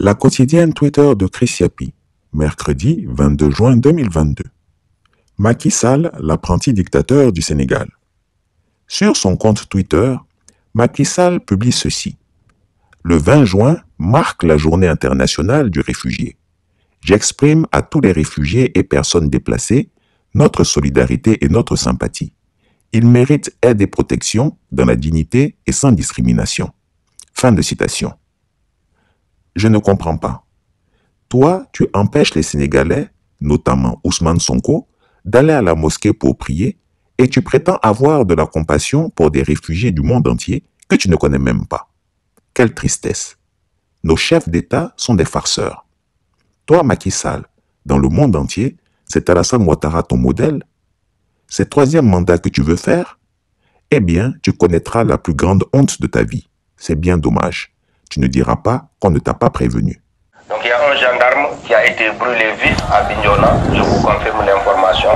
La quotidienne Twitter de Chris Yapi, mercredi 22 juin 2022. Macky Sall, l'apprenti dictateur du Sénégal. Sur son compte Twitter, Macky Sall publie ceci. Le 20 juin marque la journée internationale du réfugié. J'exprime à tous les réfugiés et personnes déplacées notre solidarité et notre sympathie. Ils méritent aide et protection dans la dignité et sans discrimination. Fin de citation. Je ne comprends pas. Toi, tu empêches les Sénégalais, notamment Ousmane Sonko, d'aller à la mosquée pour prier et tu prétends avoir de la compassion pour des réfugiés du monde entier que tu ne connais même pas. Quelle tristesse. Nos chefs d'État sont des farceurs. Toi, Macky Sall, dans le monde entier, c'est Alassane Ouattara ton modèle. C'est le troisième mandat que tu veux faire? Eh bien, tu connaîtras la plus grande honte de ta vie. C'est bien dommage. Tu ne diras pas qu'on ne t'a pas prévenu. Donc il y a un gendarme qui a été brûlé vif à Bignona, je vous confirme l'information.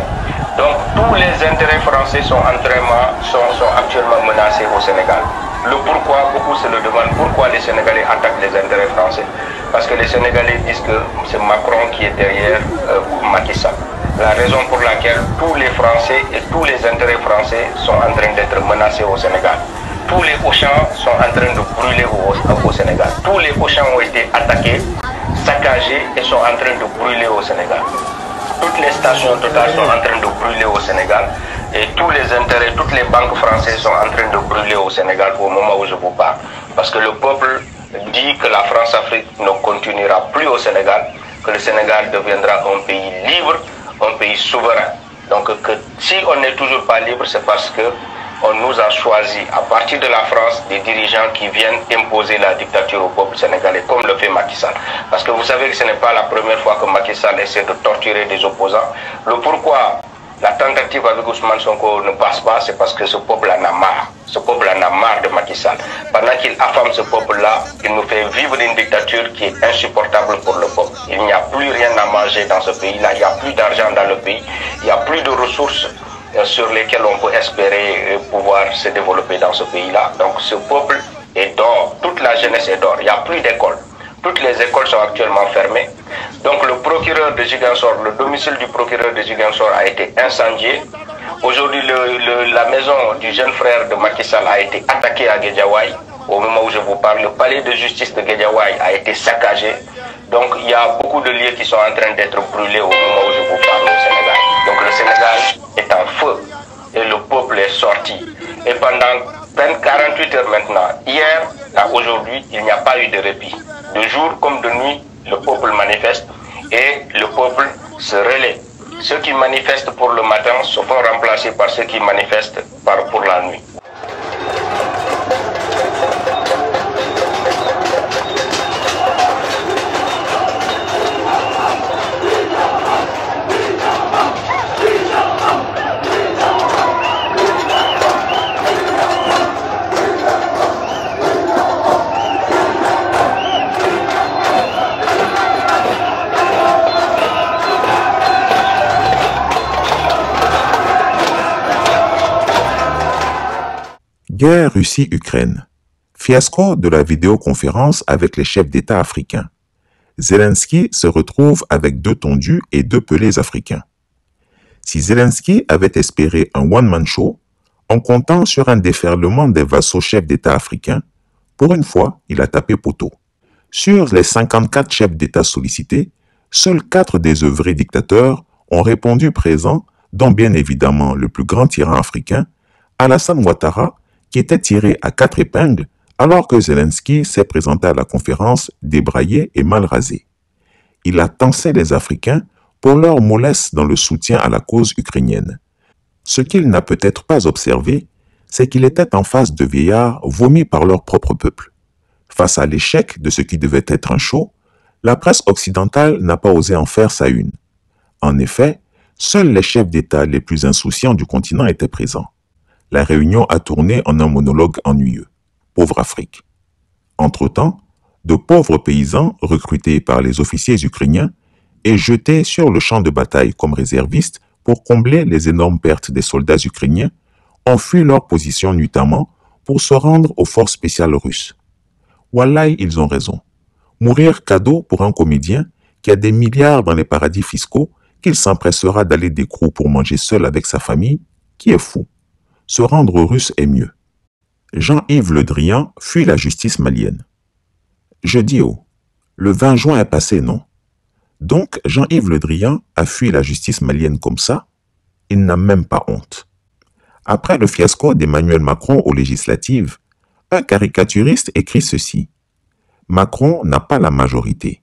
Donc tous les intérêts français sont actuellement menacés au Sénégal. Le pourquoi, beaucoup se le demandent, pourquoi les Sénégalais attaquent les intérêts français? Parce que les Sénégalais disent que c'est Macron qui est derrière Macky Sall. La raison pour laquelle tous les Français et tous les intérêts français sont en train d'être menacés au Sénégal. Tous les Auchan sont en train de brûler au Sénégal. Tous les Auchan ont été attaqués, saccagés et sont en train de brûler au Sénégal. Toutes les stations Total sont en train de brûler au Sénégal. Et tous les intérêts, toutes les banques françaises sont en train de brûler au Sénégal au moment où je vous parle. Parce que le peuple dit que la France-Afrique ne continuera plus au Sénégal, que le Sénégal deviendra un pays libre, un pays souverain. Donc que si on n'est toujours pas libre, c'est parce que on nous a choisi, à partir de la France, des dirigeants qui viennent imposer la dictature au peuple sénégalais, comme le fait Macky Sall. Parce que vous savez que ce n'est pas la première fois que Macky Sall essaie de torturer des opposants. Le pourquoi la tentative avec Ousmane Sonko ne passe pas, c'est parce que ce peuple en a marre. Ce peuple en a marre de Macky Sall. Pendant qu'il affame ce peuple-là, il nous fait vivre une dictature qui est insupportable pour le peuple. Il n'y a plus rien à manger dans ce pays-là, il n'y a plus d'argent dans le pays, il n'y a plus de ressources sur lesquels on peut espérer pouvoir se développer dans ce pays-là. Donc ce peuple est dehors, toute la jeunesse est dehors, il n'y a plus d'école. Toutes les écoles sont actuellement fermées. Donc le procureur de Ziguinchor, le domicile du procureur de Ziguinchor a été incendié. Aujourd'hui, la maison du jeune frère de Macky Sall a été attaquée à Guédiawaye. Au moment où je vous parle, le palais de justice de Guédiawaye a été saccagé. Donc il y a beaucoup de lieux qui sont en train d'être brûlés au moment où je vous parle au Sénégal. Donc le Sénégal est en feu et le peuple est sorti. Et pendant 48 heures maintenant, hier à aujourd'hui, il n'y a pas eu de répit. De jour comme de nuit, le peuple manifeste et le peuple se relaie. Ceux qui manifestent pour le matin se font remplacer par ceux qui manifestent pour la nuit. Guerre Russie-Ukraine. Fiasco de la vidéoconférence avec les chefs d'État africains. Zelensky se retrouve avec 2 tondus et 2 pelés africains. Si Zelensky avait espéré un one-man show, en comptant sur un déferlement des vassaux chefs d'État africains, pour une fois, il a tapé poteau. Sur les 54 chefs d'État sollicités, seuls 4 désœuvrés dictateurs ont répondu présents, dont bien évidemment le plus grand tyran africain, Alassane Ouattara, qui était tiré à 4 épingles alors que Zelensky s'est présenté à la conférence débraillé et mal rasé. Il a tensé les Africains pour leur mollesse dans le soutien à la cause ukrainienne. Ce qu'il n'a peut-être pas observé, c'est qu'il était en face de vieillards vomis par leur propre peuple. Face à l'échec de ce qui devait être un show, la presse occidentale n'a pas osé en faire sa une. En effet, seuls les chefs d'État les plus insouciants du continent étaient présents. La réunion a tourné en un monologue ennuyeux. Pauvre Afrique. Entre-temps, de pauvres paysans recrutés par les officiers ukrainiens et jetés sur le champ de bataille comme réservistes pour combler les énormes pertes des soldats ukrainiens ont fui leur position nuitamment pour se rendre aux forces spéciales russes. Wallahi, ils ont raison. Mourir cadeau pour un comédien qui a des milliards dans les paradis fiscaux qu'il s'empressera d'aller d'écrou pour manger seul avec sa famille, qui est fou. Se rendre russe est mieux. Jean-Yves Le Drian fuit la justice malienne. Je dis oh, le 20 juin est passé, non? Donc Jean-Yves Le Drian a fui la justice malienne comme ça? Il n'a même pas honte. Après le fiasco d'Emmanuel Macron aux législatives, un caricaturiste écrit ceci. Macron n'a pas la majorité.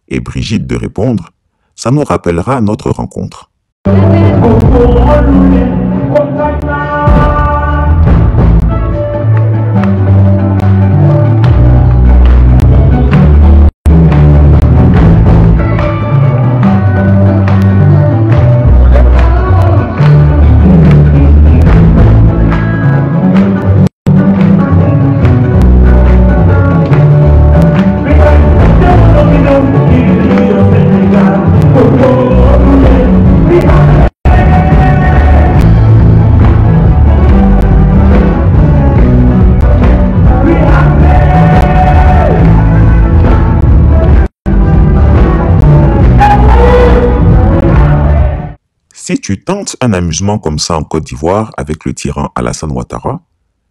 Et Brigitte de répondre, ça nous rappellera notre rencontre. Si tu tentes un amusement comme ça en Côte d'Ivoire avec le tyran Alassane Ouattara,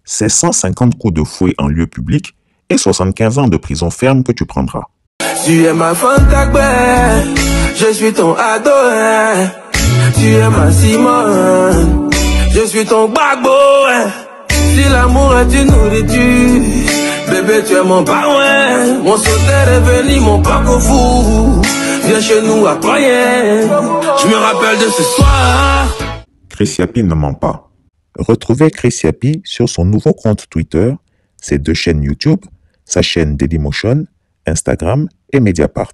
c'est 150 coups de fouet en lieu public et 75 ans de prison ferme que tu prendras. Tu es ma Fantagbe, je suis ton ado, hein. Tu es ma Simone, je suis ton Gbagbo, hein. Si l'amour est une nourriture, bébé tu es mon paouin. Mon sauteur est venu, mon paco fou. Viens chez nous à Croyens, je me rappelle de ce soir. Chris Yapi ne ment pas. Retrouvez Chris Yapi sur son nouveau compte Twitter, ses 2 chaînes YouTube, sa chaîne Dailymotion, Instagram et Mediapart.